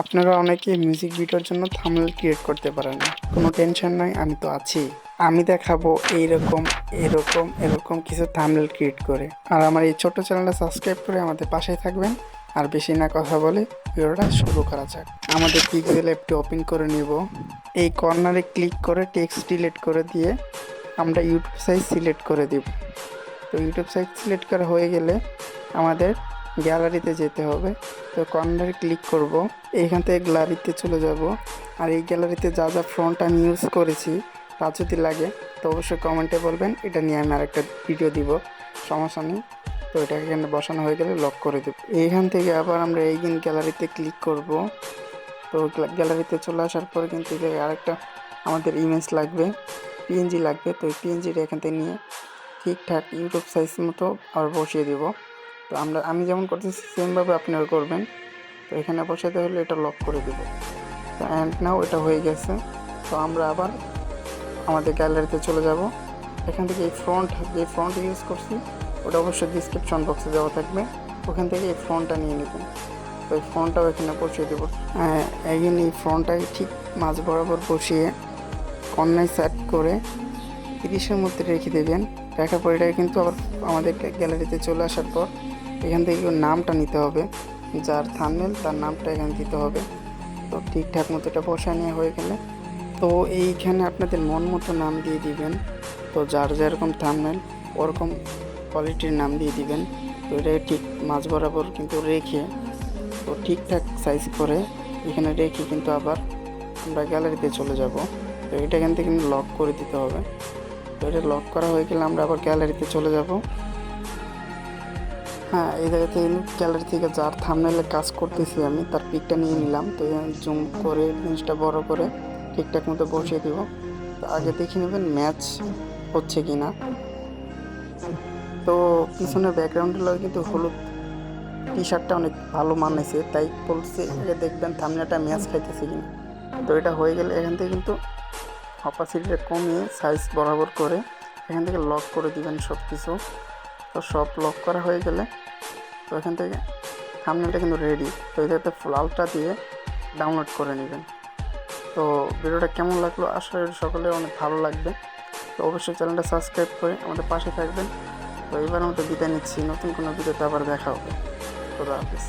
আপনারা অনেকে মিউজিক ভিডিওর জন্য থাম্বনেল ক্রিয়েট করতে পারেন না, কোনো টেনশন নাই, আমি তো আছি। আমি দেখাবো এইরকম এরকম এরকম কিছু থাম্বনেল ক্রিয়েট করে। আর আমার এই ছোট্ট চ্যানেলটা সাবস্ক্রাইব করে আমাদের পাশেই থাকবেন। আর বেশি না কথা বলে ভিডিওটা শুরু করা যাক। আমাদের পিক্সেল অ্যাপটি ওপেন করে নিব। এই কর্নারে ক্লিক করে টেক্সট ডিলিট করে দিয়ে আমরা ইউটিউব সাইজ সিলেক্ট করে দিব। তো ইউটিউব সাইজ সিলেক্ট করা হয়ে গেলে আমাদের গ্যালারিতে যেতে হবে। তো কর্নারে ক্লিক করব, এইখান থেকে গ্যালারিতে চলে যাব। আর এই গ্যালারিতে যা যা ফন্ট আমি ইউজ করেছি তা যদি লাগে তো অবশ্যই কমেন্টে বলবেন, এটা নিয়ে আমি আরেকটা ভিডিও দিব, সমস্যা নেই। তো এটাকে এখানে বসানো হয়ে গেলে লক করে দেব। এইখান থেকে আবার আমরা এইখান গ্যালারিতে ক্লিক করব। তো গ্যালারিতে চলে আসার পরে কিন্তু আরেকটা আমাদের ইমেজ লাগবে, পিএনজি লাগবে। তো এই পিএনজিটা এখান থেকে নিয়ে ঠিকঠাক ইউটিউব সাইজ মতো আবার বসিয়ে দেব। তো আমি যেমন করতেছি সেমভাবে আপনারা করবেন। তো এখানে বসাতে হলে এটা লক করে দেব। তো অ্যান্ড নাও এটা হয়ে গেছে। তো আমরা আবার আমাদের গ্যালারিতে চলে যাব। এখান থেকে এই যে ফ্রন্ট ইউজ করছি ওটা অবশ্যই ডিসক্রিপশন বক্সে দেওয়া থাকবে, ওখান থেকে এই ফ্রন্টটা নিয়ে নেবেন। তো এই ফ্রন্টটাও এখানে বসিয়ে দেবো। এগেন এই ফ্রন্টটাকে ঠিক মাঝ বরাবর বসিয়ে কর্নার সেট করে 30-এর মধ্যে রেখে দেবেন। রাখার পর এটা কিন্তু আবার আমাদের গ্যালারিতে চলে আসার পর এখান থেকে নামটা নিতে হবে, যার থাম্বনেল তার নামটা এখানে দিতে হবে। তো ঠিকঠাক মতো এটা বসায় নেওয়া হয়ে গেলে তো এইখানে আপনাদের মন মতো নাম দিয়ে দিবেন। তো যার যেরকম থাম্বনেল ওরকম কোয়ালিটির নাম দিয়ে দিবেন। তো এটা ঠিক মাঝ বরাবর কিন্তু রেখে তো ঠিকঠাক সাইজ করে এখানে রেখে কিন্তু আবার আমরা গ্যালারিতে চলে যাব। তো এটা এখান থেকে কিন্তু লক করে দিতে হবে। তো এটা লক করা হয়ে গেলে আমরা আবার গ্যালারিতে চলে যাব। হ্যাঁ, এই জায়গাতে গ্যালারি থেকে যার থাম্বনেলে কাজ করতেছি আমি তার পিকটা নিয়ে নিলাম। তো জুম করে জিনিসটা বড় করে ঠিকঠাক মতো বসিয়ে দিব। তো আগে দেখে নেবেন ম্যাচ হচ্ছে কি না। তো পিছনের ব্যাকগ্রাউন্ডের লগে কিন্তু হলুদ টি শার্টটা অনেক ভালো মানাইছে, তাই বলছে আগে দেখবেন থাম্বনেলটা ম্যাচ খাইতেছে কিনা। তো এটা হয়ে গেলে এখান থেকে কিন্তু অপাসিটিটা কমিয়ে সাইজ বরাবর করে এখান থেকে লক করে দিবেন সব কিছু। তো সব লক করা হয়ে গেলে তো এখান থেকে থাম্বনেলটা কিন্তু রেডি। তো এটাতে ফ্লালটা দিয়ে ডাউনলোড করে নেবেন। তো ভিডিওটা কেমন লাগলো, আশা করি সকলে অনেক ভালো লাগবে। তো অবশ্যই চ্যানেলটা সাবস্ক্রাইব করে আমাদের পাশে থাকবেন। তো এবার মতো বিদায় নিচ্ছি, নতুন কোনো ভিডিওতে আবার দেখা হবে। খোদা হাফেজ।